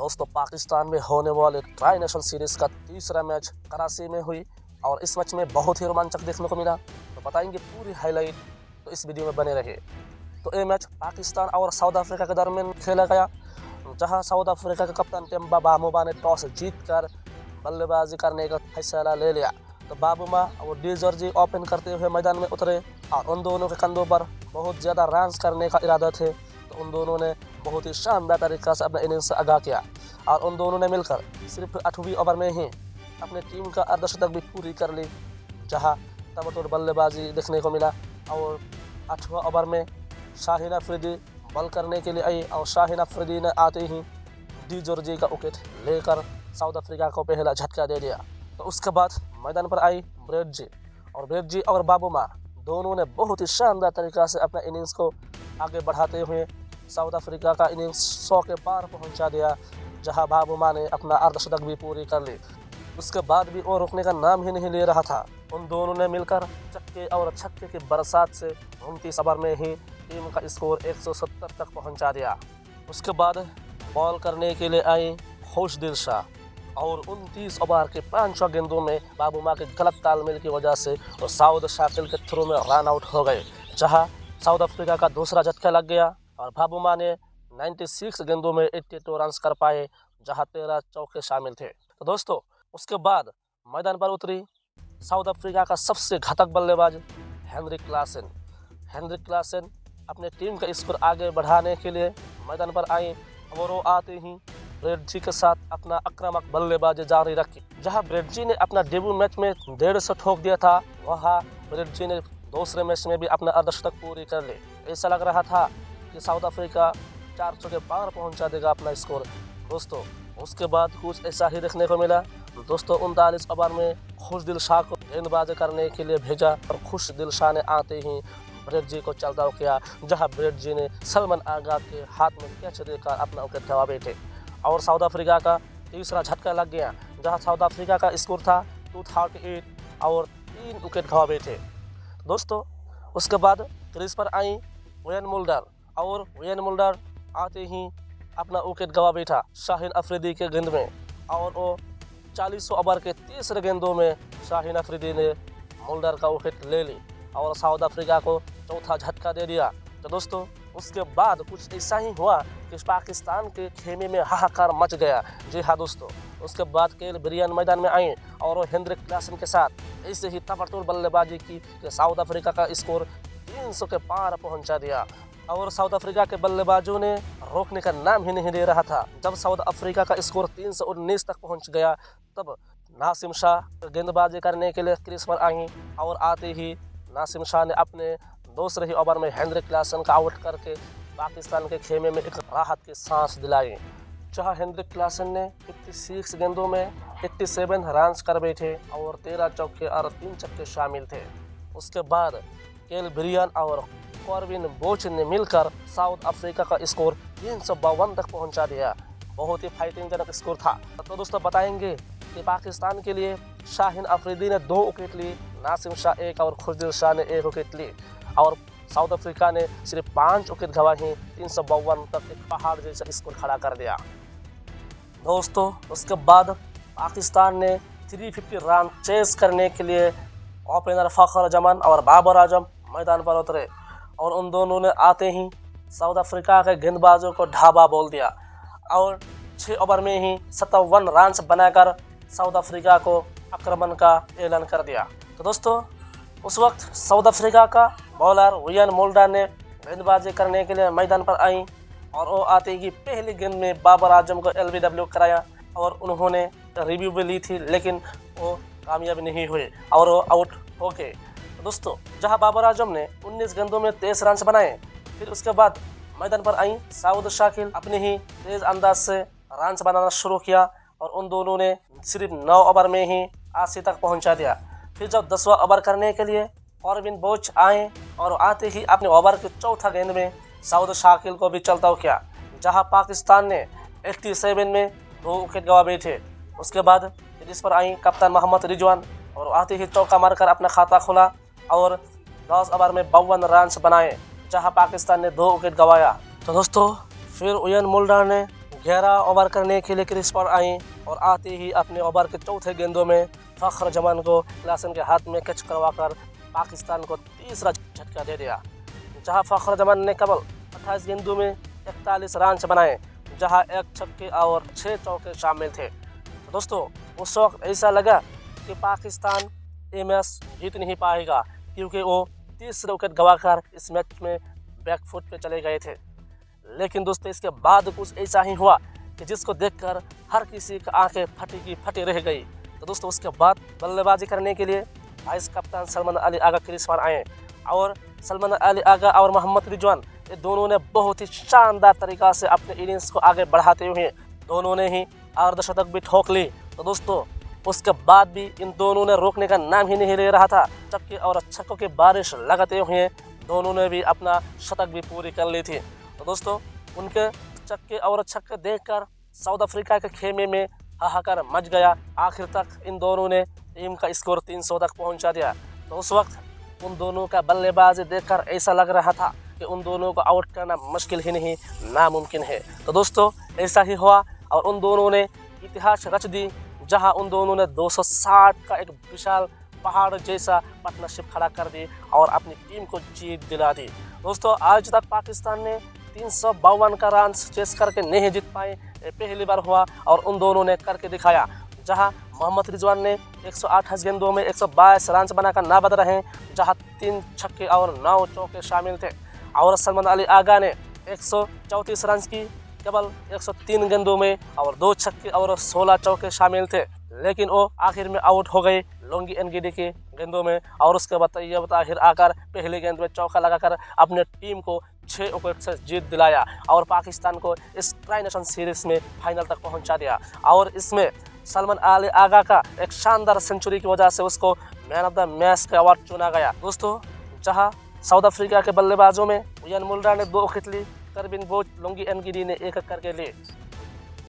दोस्तों पाकिस्तान में होने वाले ट्राई नेशन सीरीज का तीसरा मैच कराची में हुई और इस मैच में बहुत ही रोमांचक देखने को मिला। तो बताएंगे पूरी हाईलाइट, तो इस वीडियो में बने रहे। तो ये मैच पाकिस्तान और साउथ अफ्रीका के दरमियान खेला गया, जहां साउथ अफ्रीका के कप्तान टेम्बा बामुमा ने टॉस जीतकर बल्लेबाजी करने का फैसला ले लिया। तो बामुमा और डी जॉर्जी ओपन करते हुए मैदान में उतरे और उन दोनों के कंधों पर बहुत ज़्यादा रन्स करने का इरादा थे। तो उन दोनों ने बहुत ही शानदार तरीक़ा से अपने इनिंग्स से आगाह किया और उन दोनों ने मिलकर सिर्फ 8वीं ओवर में ही अपने टीम का अर्धशतक भी पूरी कर ली, जहां ताबड़तोड़ बल्लेबाजी देखने को मिला। और 8वां ओवर में शाहीन अफरीदी बॉल करने के लिए आई और शाहीन अफरीदी ने आते ही डी जॉर्जी का विकेट लेकर साउथ अफ्रीका को पहला झटका दे दिया। तो उसके बाद मैदान पर आई ब्रेड जी और बामुमा दोनों ने बहुत ही शानदार तरीक़ा से अपने इनिंग्स को आगे बढ़ाते हुए साउथ अफ्रीका का इनिंग्स 100 के पार पहुंचा दिया, जहां बामुमा ने अपना अर्धशतक भी पूरी कर ली। उसके बाद भी वो रुकने का नाम ही नहीं ले रहा था। उन दोनों ने मिलकर चक्के और छक्के की बरसात से 29 ओवर में ही टीम का स्कोर 170 तक पहुंचा दिया। उसके बाद बॉल करने के लिए आई खुशदिल शाह और 29 ओवर के 5 गेंदों में बामुमा के गलत तालमेल की वजह से और साउद शाकिल के थ्रू में रन आउट हो गए, जहां साउथ अफ्रीका का दूसरा झटका लग गया और बामुमा ने 96 गेंदों में 82 रन कर पाए, जहां 13 चौके शामिल थे। तो दोस्तों उसके बाद मैदान पर उतरी साउथ अफ्रीका का सबसे घातक बल्लेबाज हेनरिक क्लासन अपने टीम का स्कोर आगे बढ़ाने के लिए मैदान पर आई और वो आते ही ब्रेड जी के साथ अपना आक्रामक बल्लेबाजी जारी रखी। जहां ब्रेड जी ने अपना डेब्यू मैच में 150 ठोक दिया था, वहां ब्रेड जी ने दूसरे मैच में भी अपना अर्धशतक पूरी कर ली। ऐसा लग रहा था कि साउथ अफ्रीका 400 के पार पहुंचा देगा अपना स्कोर। दोस्तों उसके बाद कुछ ऐसा ही देखने को मिला। दोस्तों 39 ओवर में खुशदिल शाह को गेंदबाजी करने के लिए भेजा और खुशदिल शाह ने आते ही ब्रेड जी को चलता किया, जहां ब्रेड जी ने सलमान आगा के हाथ में कैच देकर अपना विकेट गंवा बैठे और साउथ अफ्रीका का तीसरा झटका लग गया, जहां साउथ अफ्रीका का स्कोर था 238 और 3 विकेट गंवा बैठे। दोस्तों उसके बाद क्रीज पर आई वेन मुल्डर आते ही अपना विकेट गंवा बैठा शाहीन अफरीदी के गेंद में और वो 40 ओवर के तीसरे गेंदों में शाहीन अफरीदी ने मुल्डर का विकेट ले ली और साउथ अफ्रीका को चौथा झटका दे दिया। तो दोस्तों उसके बाद कुछ ऐसा ही हुआ कि पाकिस्तान के खेमे में हाहाकार मच गया। जी हाँ दोस्तों, उसके बाद केल ब्रियन मैदान में आए और वो हेनरिक क्लासन के साथ ऐसे ही ताबड़तोड़ बल्लेबाजी की कि साउथ अफ्रीका का स्कोर 300 के पार पहुंचा दिया और साउथ अफ्रीका के बल्लेबाजों ने रोकने का नाम ही नहीं ले रहा था। जब साउथ अफ्रीका का स्कोर 319 तक पहुंच गया, तब नासिम शाह गेंदबाजी करने के लिए क्रीज पर आई और आते ही नासिम शाह ने अपने दूसरे ही ओवर में हेनरिक क्लासन का आउट करके पाकिस्तान के खेमे में एक राहत की सांस दिलाई, जहां हेनरिक क्लासन ने 56 गेंदों में 87 रन कर बैठे और 13 चौके और 3 छक्के शामिल थे। उसके बाद केल ब्रियन और कॉर्बिन बोच ने मिलकर साउथ अफ्रीका का स्कोर 352 तक पहुंचा दिया। बहुत ही फाइटिंग जनक स्कोर था। तो दोस्तों बताएंगे कि पाकिस्तान के लिए शाहीन अफरीदी ने 2 विकेट ली, नासिम शाह 1 और खुशदिल शाह ने 1 विकेट ली और साउथ अफ्रीका ने सिर्फ 5 विकेट गंवा ही 352 तक एक पहाड़ जैसा स्कोर खड़ा कर दिया। दोस्तों उसके बाद पाकिस्तान ने 350 रन चेस करने के लिए ओपनर फ़खर जमान और बाबर आजम मैदान पर उतरे और उन दोनों ने आते ही साउथ अफ्रीका के गेंदबाजों को ढाबा बोल दिया और 6 ओवर में ही 57 रन बनाकर साउथ अफ्रीका को आक्रमण का ऐलान कर दिया। तो दोस्तों उस वक्त साउथ अफ्रीका का बॉलर वेन मुल्डर ने गेंदबाजी करने के लिए मैदान पर आई और वो आते ही पहली गेंद में बाबर आजम को LBW कराया और उन्होंने रिव्यू भी ली थी, लेकिन वो कामयाब नहीं हुए और वो आउट हो गए। दोस्तों जहां बाबर आजम ने 19 गेंदों में 23 रन बनाए, फिर उसके बाद मैदान पर आई साउद शाकिल अपने ही तेज अंदाज से रन बनाना शुरू किया और उन दोनों ने सिर्फ 9 ओवर में ही 80 तक पहुंचा दिया। फिर जब 10वां ओवर करने के लिए कॉर्बिन बोच आए और आते ही अपने ओवर के चौथा गेंद में साउद शाकिल को भी चलता किया, जहां पाकिस्तान ने 87 में 2 विकेट गंवा बैठे। उसके बाद जिस पर आई कप्तान मोहम्मद रिजवान और आते ही चौका मारकर अपना खाता खोला और 10 ओवर में 52 रन बनाए, जहां पाकिस्तान ने 2 विकेट गंवाया। तो दोस्तों फिर वेन मुल्डर ने 11 ओवर करने के लिए क्रीज पर आई और आते ही अपने ओवर के चौथे गेंदों में फ़ख्र जमान को क्लासन के हाथ में कैच करवाकर पाकिस्तान को तीसरा झटका दे दिया, जहां फ़ख्र जमान ने केवल 28 गेंदों में 41 रन बनाए, जहां एक छक्के और 6 चौके शामिल थे। तो दोस्तों उस वक्त ऐसा लगा कि पाकिस्तान ये मैच जीत नहीं पाएगा, क्योंकि वो 30 विकेट गंवाकर इस मैच में बैकफुट पे चले गए थे। लेकिन दोस्तों इसके बाद कुछ ऐसा ही हुआ कि जिसको देखकर हर किसी की आंखें फटी की फटी रह गई। तो दोस्तों उसके बाद बल्लेबाजी करने के लिए वाइस कप्तान सलमान अली आगा क्रीज पर आए और सलमान अली आगा और मोहम्मद रिजवान ये दोनों ने बहुत ही शानदार तरीका से अपने इनिंग्स को आगे बढ़ाते हुए दोनों ने ही अर्धशतक भी ठोक ली। तो दोस्तों उसके बाद भी इन दोनों ने रोकने का नाम ही नहीं ले रहा था। चक्के और छक्कों की बारिश लगाते हुए दोनों ने भी अपना शतक भी पूरी कर ली थी। तो दोस्तों उनके चक्के और छक्के देखकर साउथ अफ्रीका के खेमे में हाहाकार मच गया। आखिर तक इन दोनों ने टीम का स्कोर 300 तक पहुंचा दिया। तो उस वक्त उन दोनों का बल्लेबाजी देखकर ऐसा लग रहा था कि उन दोनों को आउट करना मुश्किल ही नहीं नामुमकिन है। तो दोस्तों ऐसा ही हुआ और उन दोनों ने इतिहास रच दी, जहां उन दोनों ने 260 का एक विशाल पहाड़ जैसा पार्टनरशिप खड़ा कर दी और अपनी टीम को जीत दिला दी। दोस्तों आज तक पाकिस्तान ने 352 का रन चेस करके नहीं जीत पाए, पहली बार हुआ और उन दोनों ने करके दिखाया। जहां मोहम्मद रिजवान ने 128 गेंदों में 122 रन बनाकर नाबाद रहे, जहां 3 छक्के और 9 चौके शामिल थे। और सलमान अली आगा ने 134 रन की केवल 103 गेंदों में और 2 छक्के और 16 चौके शामिल थे, लेकिन वो आखिर में आउट हो गए लोंगी एनगिडी के गेंदों में। और उसके बाद आखिर आकर पहले गेंद में चौका लगाकर अपने टीम को 6 विकेट से जीत दिलाया और पाकिस्तान को इस ट्राई नेशन सीरीज में फाइनल तक पहुंचा दिया। और इसमें सलमान अली आगा का एक शानदार सेंचुरी की वजह से उसको मैन ऑफ द मैच का अवार्ड चुना गया। दोस्तों जहां साउथ अफ्रीका के बल्लेबाजों में इयान मुल्डर ने 2 विकेट ली, करबिन बोच, लोंगी एनगिडी ने 1 करके ली।